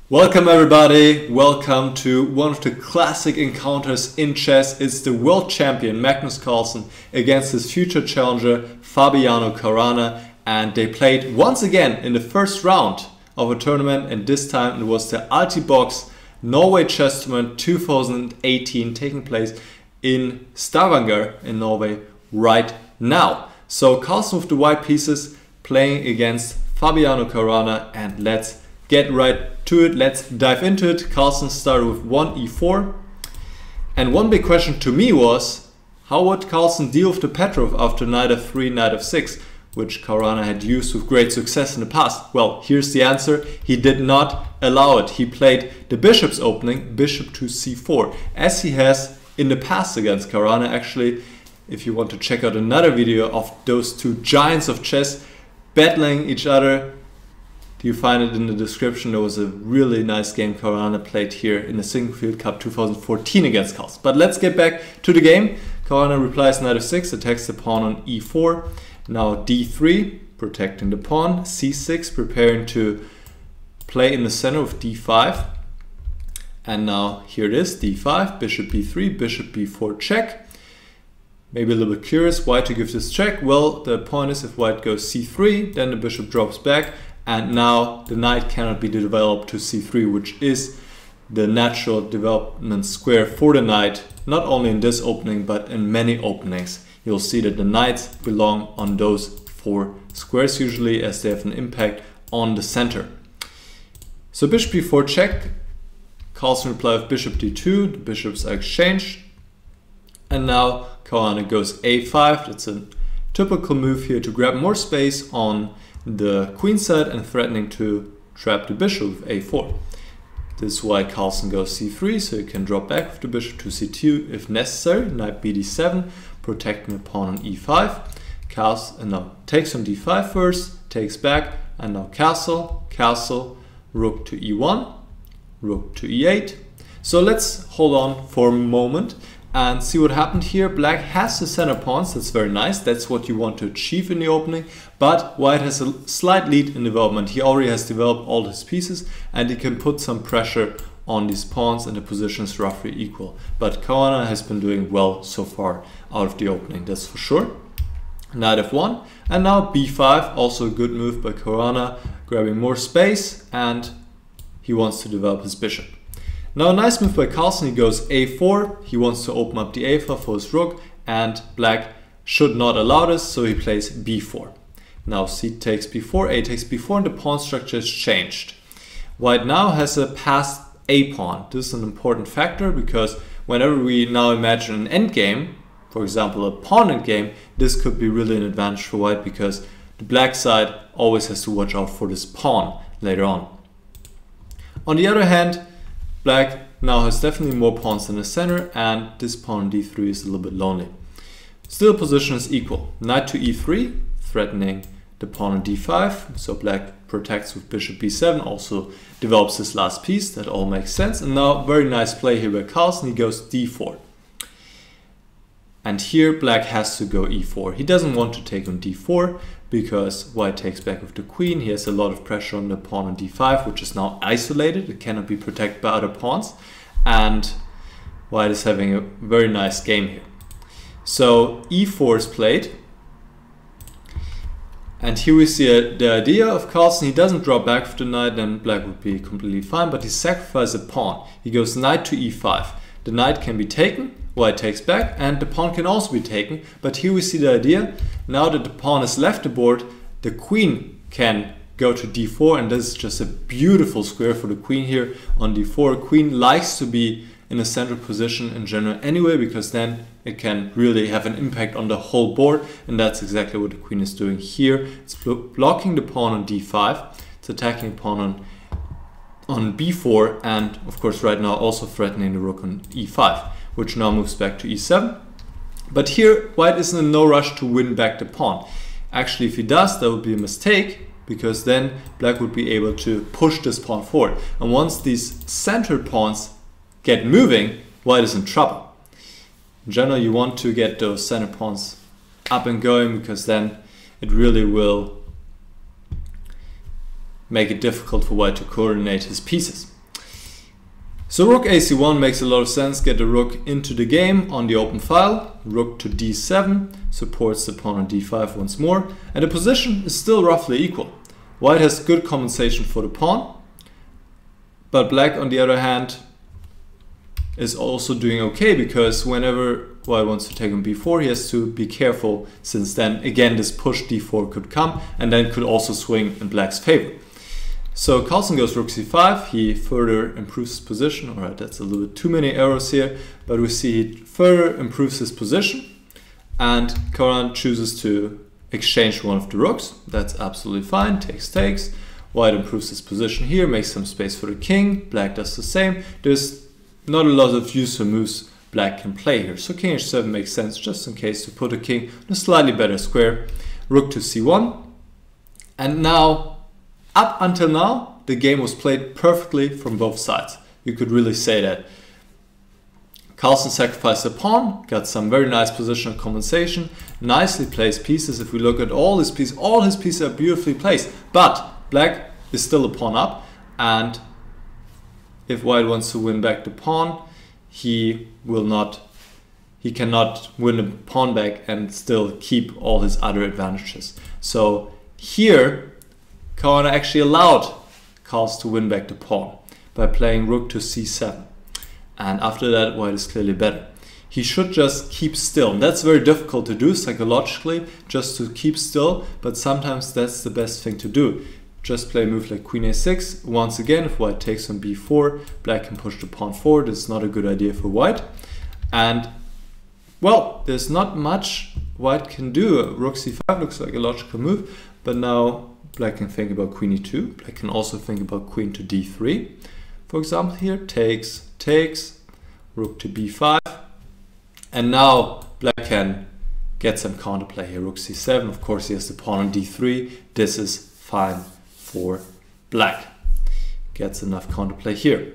Welcome everybody, welcome to one of the classic encounters in chess. It's the world champion Magnus Carlsen against his future challenger Fabiano Caruana, and they played once again in the first round of a tournament, and this time it was the Altibox Norway Chess Tournament 2018 taking place in Stavanger in Norway right now. So Carlsen with the white pieces playing against Fabiano Caruana, and let's get right to it. Let's dive into it. Carlsen started with 1 e4, and one big question to me was, how would Carlsen deal with the Petroff after knight f3, knight f6, which Caruana had used with great success in the past? Well, here's the answer. He did not allow it. He played the bishop's opening, bishop to c4, as he has in the past against Caruana. Actually, if you want to check out another video of those two giants of chess battling each other, you find it in the description. There was a really nice game Caruana played here in the Singlefield Cup 2014 against Carlsen. But let's get back to the game. Caruana replies knight f6, attacks the pawn on e4. Now d3, protecting the pawn. c6, preparing to play in the center with d5. And now here it is, d5, bishop b3, bishop b4 check. Maybe a little bit curious why to give this check. Well, the point is if white goes c3, then the bishop drops back, and now the knight cannot be developed to c3, which is the natural development square for the knight, not only in this opening but in many openings. You'll see that the knights belong on those 4 squares usually, as they have an impact on the center. So bishop b4 check, Carlsen replied with bishop d2, the bishops are exchanged, and now Caruana goes a5. That's a typical move here to grab more space on the queen side and threatening to trap the bishop with a4. This is why Carlsen goes c3, so he can drop back with the bishop to c2 if necessary. Knight bd7, protecting the pawn on e5. Carlsen now takes on d5 first, takes back, and now castle, castle, rook to e1, rook to e8. So let's hold on for a moment and see what happened here. Black has the center pawns, that's very nice, that's what you want to achieve in the opening, but white has a slight lead in development. He already has developed all his pieces and he can put some pressure on these pawns, and the position is roughly equal. But Caruana has been doing well so far out of the opening, that's for sure. Knight f1, and now b5, also a good move by Caruana, grabbing more space, and he wants to develop his bishop. Now a nice move by Carlsen, he goes a4, he wants to open up the a file for his rook, and black should not allow this, so he plays b4. Now c takes b4, a takes b4, and the pawn structure is changed. White now has a passed a pawn. This is an important factor because whenever we now imagine an endgame, for example a pawn endgame, this could be really an advantage for white because the black side always has to watch out for this pawn later on. On the other hand, black now has definitely more pawns in the center, and this pawn on d3 is a little bit lonely. Still, position is equal. Knight to e3, threatening the pawn on d5, so black protects with bishop b7, also develops his last piece. That all makes sense. And now very nice play here by Carlsen, he goes d4. And here black has to go e4. He doesn't want to take on d4 because white takes back with the queen. He has a lot of pressure on the pawn on d5, which is now isolated. It cannot be protected by other pawns. And white is having a very nice game here. So e4 is played. And here we see the idea of Carlsen. He doesn't drop back with the knight, then black would be completely fine, but he sacrifices a pawn. He goes knight to e5. The knight can be taken, white takes back, and the pawn can also be taken. But here we see the idea. Now that the pawn has left the board, the queen can go to d4, and this is just a beautiful square for the queen here on d4. Queen likes to be in a central position in general anyway, because then it can really have an impact on the whole board, and that's exactly what the queen is doing here. It's blocking the pawn on d5, it's attacking the pawn on b4, and of course right now also threatening the rook on e5, which now moves back to e7. But here white is in no rush to win back the pawn. Actually, if he does, that would be a mistake, because then black would be able to push this pawn forward. And once these centered pawns get moving, white is in trouble. In general, you want to get those center pawns up and going, because then it really will make it difficult for white to coordinate his pieces. So rook ac1 makes a lot of sense, get the rook into the game on the open file. Rook to d7 supports the pawn on d5 once more, and the position is still roughly equal. White has good compensation for the pawn, but black on the other hand is also doing okay, because whenever white wants to take on b4 he has to be careful, since then again this push d4 could come and then could also swing in black's favor. So Carlsen goes rook c5, he further improves his position. Alright, that's a little bit too many arrows here, but we see he further improves his position, and Caruana chooses to exchange one of the rooks. That's absolutely fine, takes. White improves his position here, makes some space for the king, black does the same. There's not a lot of useful moves black can play here, so king h7 makes sense just in case to put a king in a slightly better square. Rook to c1, and now, up until now, the game was played perfectly from both sides. You could really say that. Carlsen sacrificed a pawn, got some very nice positional compensation, nicely placed pieces. If we look at all his pieces are beautifully placed. But black is still a pawn up, and if white wants to win back the pawn, he cannot win the pawn back and still keep all his other advantages. So here, Caruana actually allowed Carlsen to win back the pawn by playing rook to c7. And after that, white is clearly better. He should just keep still. And that's very difficult to do psychologically, just to keep still, but sometimes that's the best thing to do. Just play a move like queen a6. Once again, if white takes on b4, black can push the pawn forward. It's not a good idea for white. And, well, there's not much white can do. Rook c5 looks like a logical move, but now black can think about queen e2. Black can also think about queen to d3. For example, here, takes, rook to b5. And now black can get some counterplay here. Rook c7, of course he has the pawn on d3. This is fine for black. Gets enough counterplay here.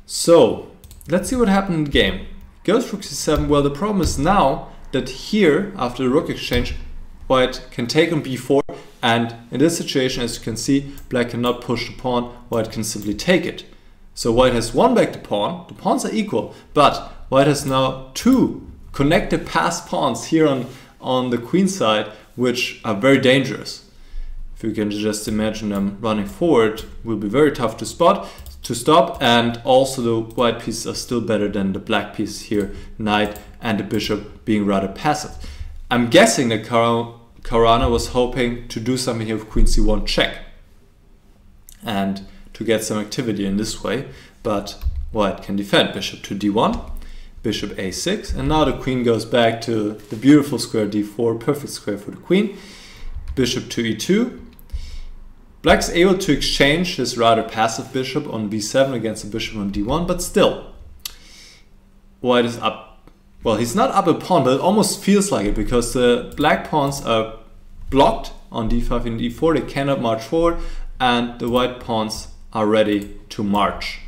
So, let's see what happened in the game. Goes rook c7. Well, the problem is now that here, after the rook exchange, white can take on b4. And in this situation, as you can see, black cannot push the pawn, white can simply take it. So white has won back the pawns are equal, but white has now two connected passed pawns here on the queen side, which are very dangerous. If you can just imagine them running forward, will be very tough to stop, and also the white pieces are still better than the black pieces here, knight and the bishop being rather passive. I'm guessing that Caruana was hoping to do something here with queen c1 check and to get some activity in this way, but white can defend. Bishop to d1, bishop a6, and now the queen goes back to the beautiful square d4, perfect square for the queen. Bishop to e2. Black's able to exchange his rather passive bishop on b7 against the bishop on d1, but still, white is up. Well, he's not up a pawn, but it almost feels like it, because the black pawns are blocked on d5 and d4, they cannot march forward, and the white pawns are ready to march.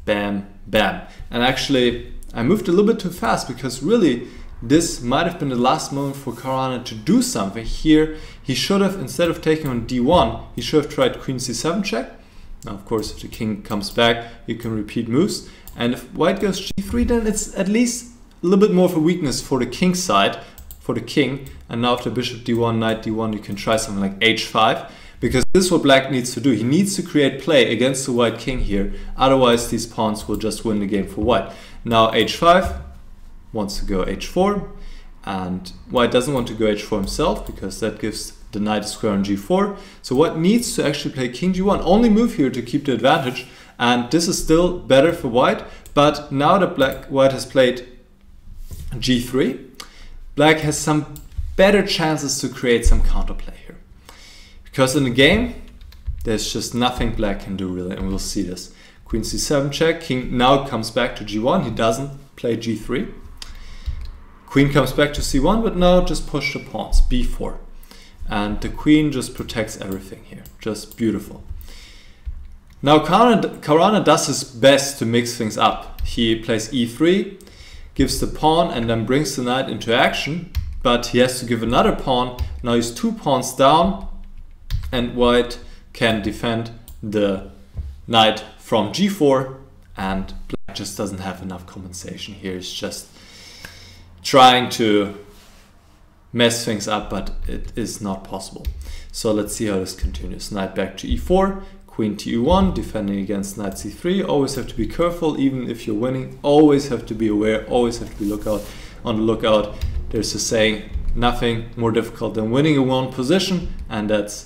Bam, bam. And actually, I moved a little bit too fast, because really, this might have been the last moment for Caruana to do something. Here, he should have, instead of taking on d1, he should have tried queen c7 check. Now, of course, if the king comes back, you can repeat moves. And if white goes g3, then it's at least a little bit more of a weakness for the king side, for the king. And now after bishop d1, knight d1, you can try something like h5. Because this is what black needs to do. He needs to create play against the white king here. Otherwise, these pawns will just win the game for white. Now h5 wants to go h4. And white doesn't want to go h4 himself, because that gives the knight a square on g4. So white needs to actually play king g1. Only move here to keep the advantage. And this is still better for white. But now that white has played g3, black has some better chances to create some counterplay here. Because in the game, there's just nothing black can do really, and we'll see this. Queen c7 check, king now comes back to g1, he doesn't play g3. Queen comes back to c1, but now just push the pawns, b4. And the queen just protects everything here, just beautiful. Now Caruana does his best to mix things up. He plays e3, gives the pawn and then brings the knight into action, but he has to give another pawn. Now he's 2 pawns down, and white can defend the knight from g4 and black just doesn't have enough compensation here. He's just trying to mess things up, but it is not possible. So let's see how this continues. Knight back to e4, queen to e1, defending against knight c3. Always have to be careful, even if you're winning. Always have to be aware, always have to be on the lookout. There's a saying, nothing more difficult than winning a one position, and that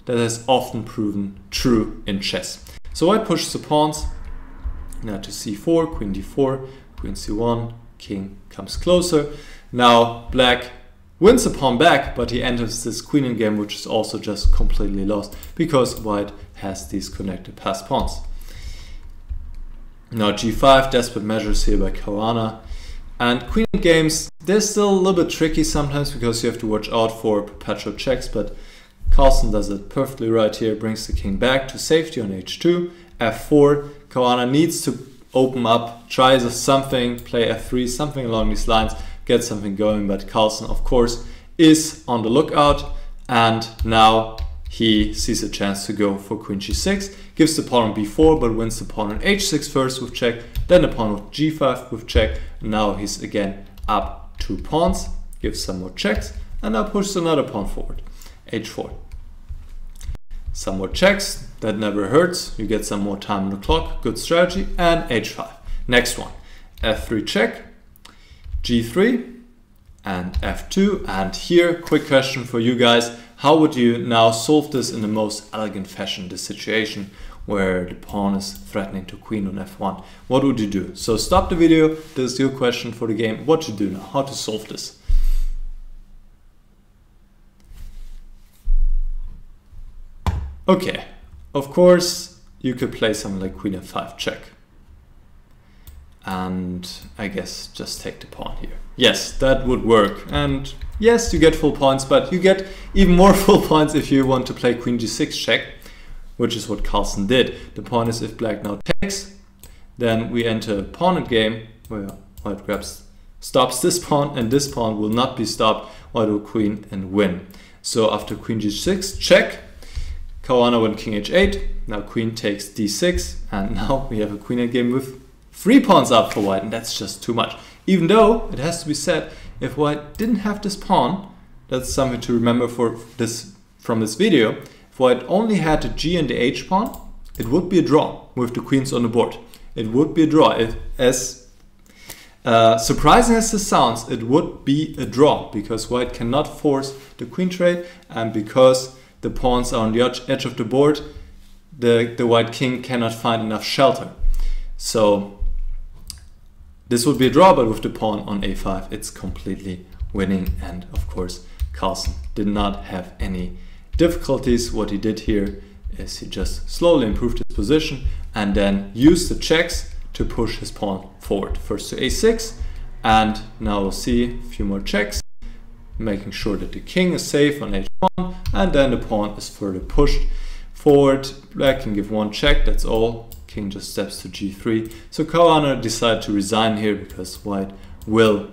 has often proven true in chess. So white pushes the pawns, now to c4, queen d4, queen c1, king comes closer. Now black wins the pawn back, but he enters this queen in game, which is also just completely lost because white has these connected passed pawns. Now g5, desperate measures here by Caruana. And queen in games, they're still a little bit tricky sometimes because you have to watch out for perpetual checks, but Carlsen does it perfectly right here, brings the king back to safety on h2, f4. Caruana needs to open up, tries something, play f3, something along these lines, get something going, but Carlsen, of course, is on the lookout, and now he sees a chance to go for queen g6, gives the pawn on b4, but wins the pawn on h6 first with check, then the pawn with g5 with check. Now he's again up 2 pawns, gives some more checks, and now pushes another pawn forward, h4. Some more checks, that never hurts, you get some more time on the clock, good strategy, and h5. Next one, f3 check, g3, and f2. And here, quick question for you guys, how would you now solve this in the most elegant fashion, this situation where the pawn is threatening to queen on f1? What would you do? So stop the video, this is your question for the game, what to do now, how to solve this. Okay, of course you could play something like queen f5 check, and I guess just take the pawn here. Yes, that would work, and yes, you get full points, but you get even more full points if you want to play queen g6 check, which is what Carlsen did. The point is, if black now takes, then we enter pawn in game where white stops this pawn, and this pawn will not be stopped. White will queen and win. So after queen g6 check, Caruana went king h8, now queen takes d6, and now we have a queen in game with 3 pawns up for white, and that's just too much. Even though, it has to be said, if white didn't have this pawn, that's something to remember from this video, if white only had the g and the h pawn, it would be a draw with the queens on the board. It would be a draw. As surprising as this sounds, it would be a draw because white cannot force the queen trade, and because the pawns are on the edge of the board, the white king cannot find enough shelter. So this would be a draw, but with the pawn on a5, it's completely winning. And of course, Carlsen did not have any difficulties. What he did here is he just slowly improved his position and then used the checks to push his pawn forward. First to a6, and now we'll see a few more checks, making sure that the king is safe on h1, and then the pawn is further pushed forward. Black can give 1 check, that's all. King just steps to g3. So Caruana decided to resign here because white will,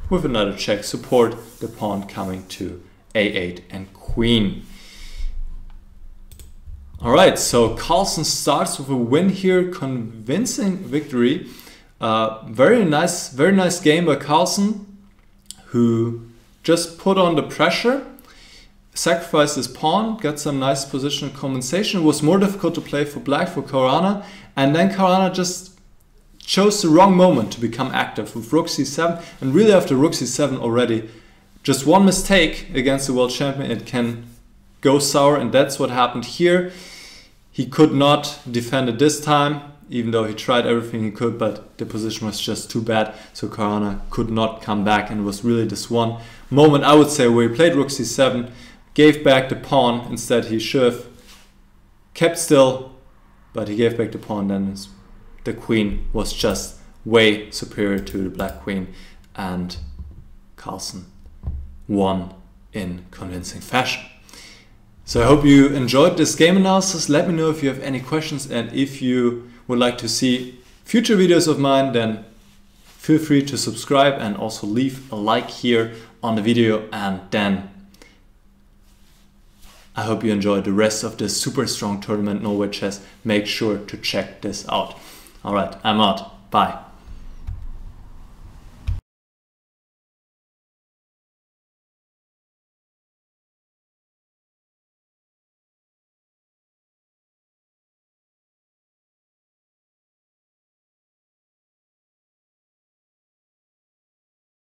with another check, support the pawn coming to a8 and queen. Alright, so Carlsen starts with a win here, convincing victory. Very nice game by Carlsen, who just put on the pressure, sacrificed his pawn, got some nice positional compensation. It was more difficult to play for black, for Caruana, and then Caruana just chose the wrong moment to become active with rook c7, and really after rook c7 already, just one mistake against the world champion, it can go sour, and that's what happened here. He could not defend it this time, even though he tried everything he could, but the position was just too bad, so Caruana could not come back, and it was really this one moment, I would say, where he played rook c7, gave back the pawn. Instead he should have kept still, but he gave back the pawn, then the queen was just way superior to the black queen, and Carlsen won in convincing fashion. So I hope you enjoyed this game analysis. Let me know if you have any questions, and if you would like to see future videos of mine, then feel free to subscribe and also leave a like here on the video, and then I hope you enjoyed the rest of this super strong tournament, Norway Chess. Make sure to check this out. Alright, I'm out. Bye.